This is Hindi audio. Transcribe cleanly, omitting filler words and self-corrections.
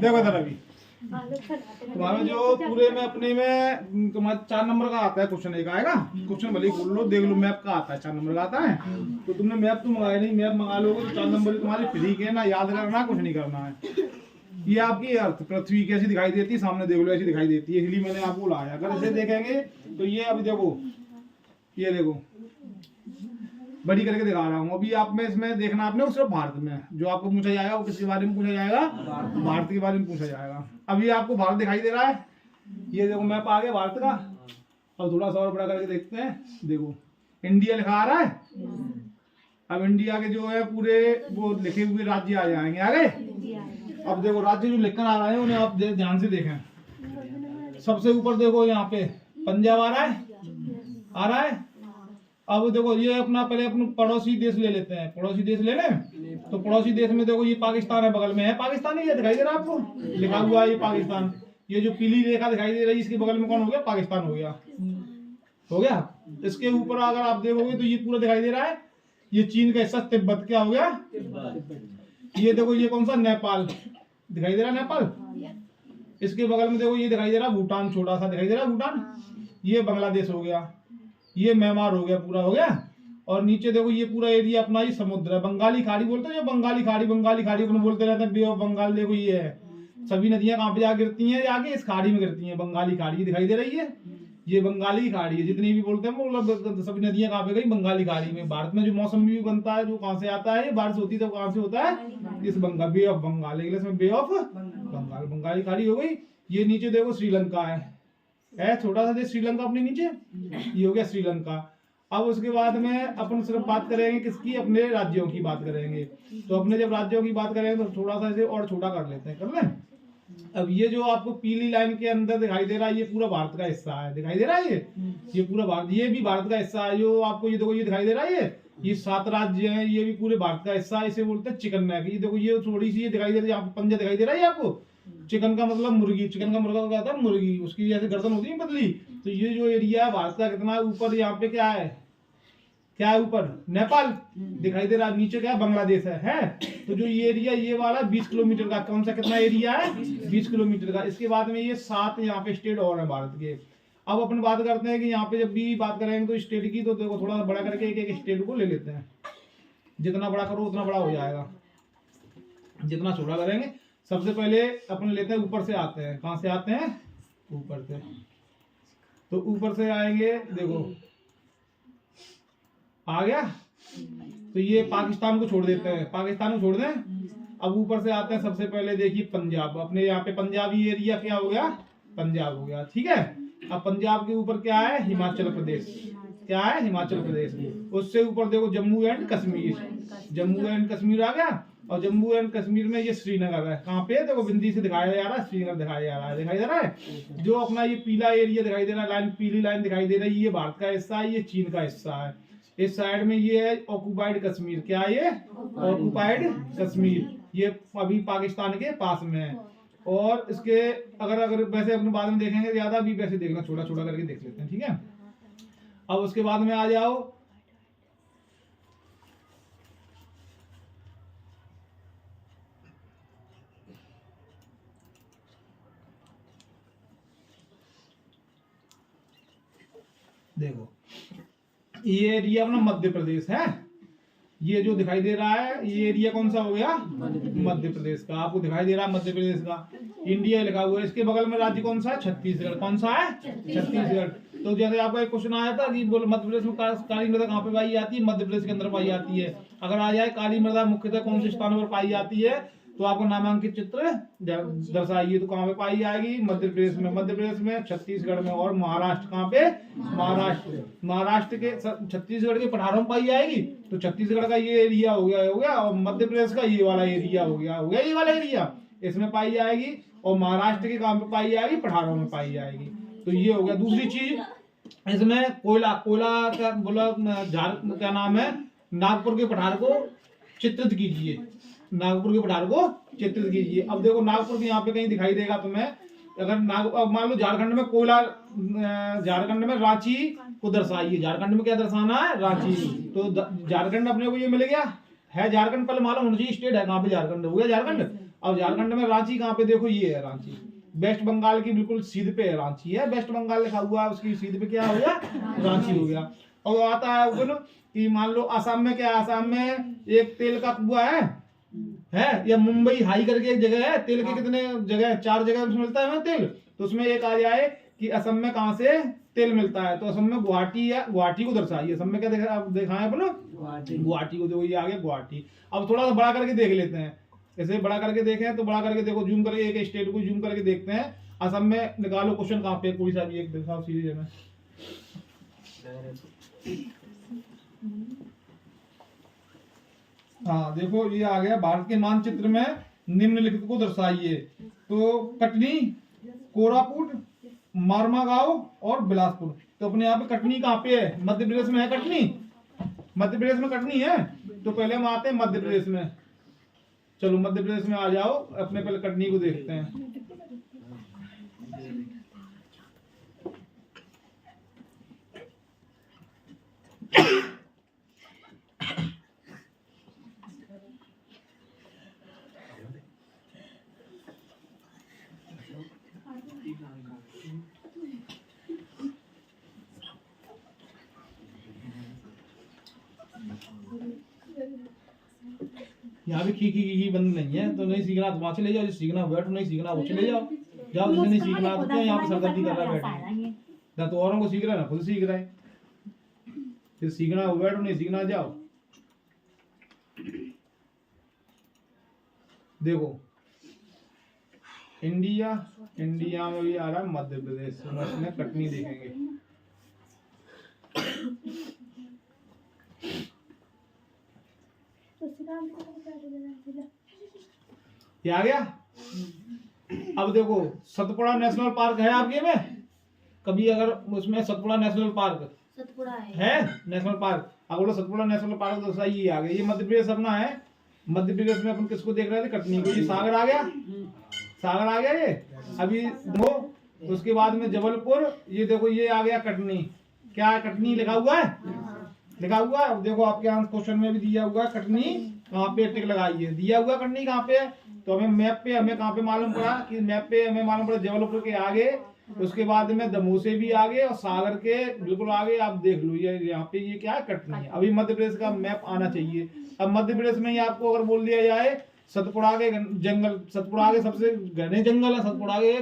देखो इधर अभी तुम्हारा जो पूरे में अपने में तुम्हारा 4 नंबर का आता है क्वेश्चन, एक आएगा क्वेश्चन भले खोल लो देख लो, मैप का आता है 4 नंबर का आता है। तो तुमने मैप तो मंगाया नहीं, मैप मंगा लोगे तो 4 नंबर तुम्हारे फ्री के, ना याद करना कुछ नहीं करना है। ये आपकी अर्थ पृथ्वी कैसी दिखाई देती है सामने देख लो, ऐसी दिखाई देती है, इसलिए मैंने आपको लाया। अगर इसे देखेंगे तो ये अभी देखो, ये देखो बड़ी करके दिखा रहा हूँ अभी आप में, इसमें देखना आपने सिर्फ भारत में जो आपको पूछा जाएगा वो किसके बारे में पूछा जाएगा, भारत के बारे में पूछा जाएगा। अभी आपको भारत दिखाई दे रहा है, ये देखो मैप आ गया भारत का। अब थोड़ा सा और बड़ा करके देखते हैं, देखो इंडिया लिखा आ रहा है। अब इंडिया के जो है पूरे वो लिखे हुए राज्य आ जाएंगे आगे। अब देखो राज्य जो लिखकर आ रहे हैं उन्हें आप ध्यान से देखें। सबसे ऊपर देखो यहाँ पे पंजाब आ रहा है, आ रहा है। अब देखो ये अपना पहले अपने पड़ोसी देश ले लेते हैं, पड़ोसी देश ले लें तो पड़ोसी देश में देखो ये पाकिस्तान है, बगल में है पाकिस्तान, ये दिखाई दे रहा है आपको लिखा हुआ है ये पाकिस्तान। ये जो पीली रेखा दिखाई दे रही है इसके बगल में कौन हो गया, पाकिस्तान हो गया, हो गया। इसके ऊपर अगर आप देखोगे तो ये पूरा दिखाई दे रहा है, ये चीन का हिस्सा तिब्बत क्या हो गया, ये देखो ये कौन सा, नेपाल दिखाई दे रहा है, नेपाल। इसके बगल में देखो ये दिखाई दे रहा है भूटान, छोटा सा दिखाई दे रहा है भूटान, ये बांग्लादेश हो गया, ये म्यांमार हो गया, पूरा हो गया। और नीचे देखो ये पूरा एरिया अपना ही समुद्र है, बंगाली खाड़ी बोलते हैं, जो बंगाली खाड़ी अपने बोलते रहते हैं, बे ऑफ बंगाल। देखो ये है, सभी नदियां कहाँ पे जाकर गिरती हैं, आगे इस खाड़ी में गिरती हैं, बंगाली खाड़ी दिखाई दे रही है, ये बंगाली खाड़ी है। जितनी भी बोलते हैं मतलब सभी नदियां कहाँ पे गई, बंगाली खाड़ी में। भारत में जो मौसम भी बनता है, जो कहाँ से आता है, बारिश होती है तो कहाँ से होता है, इस बंगाल, बे ऑफ बंगाल, इंग्लिश में बे ऑफ बंगाल, बंगाली खाड़ी हो गई। ये नीचे देखो श्रीलंका है छोटा सा देश श्रीलंका अपने नीचे, ये हो गया श्रीलंका। अब उसके बाद में अपन सिर्फ बात करेंगे किसकी, अपने राज्यों की बात करेंगे। तो अपने जब राज्यों की बात करेंगे तो थोड़ा सा इसे और छोटा कर लेते हैं, कर लें। अब ये जो आपको पीली लाइन के अंदर दिखाई दे रहा है ये पूरा भारत का हिस्सा है, दिखाई दे रहा है ये पूरा भारत, ये भी भारत का हिस्सा है। जो आपको ये देखो ये दिखाई दे रहा है, ये 7 राज्य हैं, ये भी पूरे भारत का हिस्सा है। इसे बोलते हैं चिकन नेक। ये देखो ये थोड़ी सी ये दिखाई दे रही है, यहाँ पे पंजा दिखाई दे रहा है आपको। चिकन का मतलब मुर्गी, चिकन का मुर्गा क्या होता है, मुर्गी, उसकी जैसे गर्दन होती है पतली। तो ये जो एरिया है भारत का कितना ऊपर, यहाँ पे क्या है, क्या है ऊपर, नेपाल दिखाई दे रहा है, नीचे क्या है, बांग्लादेश है। तो जो ये एरिया ये वाला 20 किलोमीटर का, कौन सा कितना एरिया है, 20 किलोमीटर का। इसके बाद में ये 7 यहाँ पे स्टेट और है भारत के। अब अपन बात करते हैं कि यहाँ पे जब भी बात करेंगे तो स्टेट की, तो देखो थोड़ा सा बड़ा करके एक एक स्टेट को ले लेते हैं। जितना बड़ा करो उतना बड़ा हो जाएगा, जितना छोटा करेंगे। सबसे पहले अपन लेते हैं, ऊपर से आते हैं, कहाँ से आते हैं, ऊपर से। तो ऊपर से आएंगे, देखो आ गया। तो ये पाकिस्तान को छोड़ देते हैं, पाकिस्तान को छोड़ दें। अब ऊपर से आते हैं, सबसे पहले देखिए पंजाब, अपने यहाँ पे पंजाबी एरिया क्या हो गया, पंजाब हो गया, ठीक है। अब पंजाब के ऊपर क्या है, हिमाचल प्रदेश, क्या है, हिमाचल प्रदेश। उससे ऊपर देखो जम्मू एंड कश्मीर, जम्मू एंड कश्मीर आ गया। और जम्मू एंड कश्मीर में ये श्रीनगर है, कहाँ पे देखो बिंदी से दिखाया जा रहा है, श्रीनगर दिखाया जा रहा है, दिखाई दे रहा है। जो अपना ये पीला एरिया दिखाई दे रहा है, लाइन पीली लाइन दिखाई दे रही है, ये भारत का हिस्सा है, ये चीन का हिस्सा है। इस साइड में ये है ऑक्युपाइड कश्मीर, क्या है ये, ऑक्युपाइड कश्मीर, ये अभी पाकिस्तान के पास में है। और इसके अगर वैसे अपने बाद में देखेंगे ज्यादा भी, वैसे देखना छोटा छोटा करके देख लेते हैं, ठीक है। अब उसके बाद में आ जाओ, देखो ये एरिया अपना मध्य प्रदेश है। ये जो दिखाई दे रहा है ये एरिया कौन सा हो गया, मध्य प्रदेश का। आपको दिखाई दे रहा है मध्य प्रदेश का, इंडिया लिखा हुआ है। इसके बगल में राज्य कौन सा है, छत्तीसगढ़, कौन सा है, छत्तीसगढ़। तो जैसे आपका एक क्वेश्चन आया था कि बोल मध्य प्रदेश में काली मृदा कहाँ पे पाई जाती है, मध्य प्रदेश के अंदर पाई जाती है। अगर आ जाए काली मृदा मुख्यतः कौन से स्थानों पर पाई जाती है, तो आपको नामांकित चित्र दर्शाइए। तो कहाँ पे पाई जाएगी, मध्य प्रदेश में, मध्य प्रदेश में, छत्तीसगढ़ में और महाराष्ट्र, कहाँ पे, महाराष्ट्र, महाराष्ट्र के छत्तीसगढ़ के पठारों में पाई जाएगी। तो छत्तीसगढ़ का ये एरिया हो गया और मध्य प्रदेश का ये वाला एरिया हो गया ये वाला एरिया, इसमें पाई जाएगी। और महाराष्ट्र के कहाँ पे पाई जाएगी, पठारों में पाई जाएगी। तो ये हो गया। दूसरी चीज इसमें कोयला, कोयला का बोला क्या नाम है, नागपुर के पठार को चित्रित कीजिए, नागपुर के पठार को चित्रित कीजिए। अब देखो नागपुर के यहाँ पे कहीं दिखाई देगा तुम्हें, अगर मान लो झारखंड में कोयला, झारखंड में रांची को दर्शाइए, झारखंड में क्या दर्शाना है, रांची। तो झारखंड अपने को ये मिल गया है, झारखंड पहले मालूम होना चाहिए स्टेट है कहाँ पे, झारखंड हो गया झारखंड। अब झारखंड में रांची कहाँ पे, देखो ये है रांची, वेस्ट बंगाल की बिल्कुल सीध पे है रांची है, वेस्ट बंगाल लिखा हुआ है, उसकी सीध पे क्या हो गया, रांची हो गया। और आता है ऊपर कि मान लो आसाम में क्या, आसाम में एक तेल का कुआं है, या मुंबई हाई करके एक जगह है, तेल के कितने जगह है, 4 जगह उसमें मिलता है तेल, तो उसमें एक आ जाए कि असम में कहां से तेल मिलता है, तो असम में गुवाहाटी, या गुवाहाटी को दर्शाइए, असम में क्या दिखाएं अपन, गुवाहाटी को, देखो ये आ गया गुवाहाटी। अब थोड़ा सा बड़ा करके देख लेते हैं, ऐसे बड़ा करके देखें तो बड़ा करके देखो, जूम करके एक स्टेट को जूम करके देखते हैं, असम में निकालो क्वेश्चन कहाँ पे, कोई सा भी एक दिखाओ सीरीज में। हाँ देखो ये आ गया, भारत के मानचित्र में निम्नलिखित को दर्शाइए, तो कटनी, कोरापुट, मारमागांव और बिलासपुर। तो अपने यहाँ पे कटनी कहाँ पे है, मध्य प्रदेश में है कटनी, मध्य प्रदेश में कटनी है, तो पहले हम आते हैं मध्य प्रदेश में। चलो मध्य प्रदेश में आ जाओ, अपने पहले कटनी को देखते हैं। यहाँ भी खी बंद नहीं है, तो नहीं सीखना तो वहां चले जाओ, जो सीखना बैठ, नहीं सीखना वो चले जाओ, जाओ जिसे नहीं सीखना तो क्या यहाँ पे सरदर्दी कर रहा है बैठे, ना तो औरों को सीख रहा है ना खुद सीख रहा है, फिर सीखना वो बैठो, नहीं सीखना जाओ। देखो इंडिया में भी आ रहा है मध्य प्रदेश, में कटनी देखेंगे, ये आ गया। अब देखो सतपुड़ा नेशनल पार्क है आपके में, कभी अगर उसमें सतपुड़ा नेशनल पार्क है नेशनल पार्क, अगर बोलो सतपुड़ा नेशनल पार्क तो सही आ गया। ये मध्य प्रदेश अपना है, मध्य प्रदेश में अपन किसको देख रहे थे, कटनी को। ये सागर आ गया, सागर आ गया ये। अभी दो तो उसके बाद में जबलपुर, ये देखो ये आ गया कटनी, क्या कटनी लिखा हुआ है, लिखा हुआ है। देखो आपके यहाँ क्वेश्चन में भी दिया हुआ है कटनी कहाँ पे, टिक लगाइए, दिया हुआ कटनी कहाँ पे है, तो हमें मैप पे हमें कहाँ पे मालूम पड़ा कि मैप पे हमें मालूम पड़ा जबलपुर के आगे, उसके बाद में दमोह से भी आगे और सागर के बिल्कुल आगे। आप देख लो ये यहाँ पे ये क्या है, कटनी है। अभी मध्य प्रदेश का मैप आना चाहिए। अब मध्य प्रदेश में ही आपको अगर बोल दिया जाए सतपुड़ा के जंगल, सतपुड़ा के सबसे घने जंगल है, सतपुड़ा के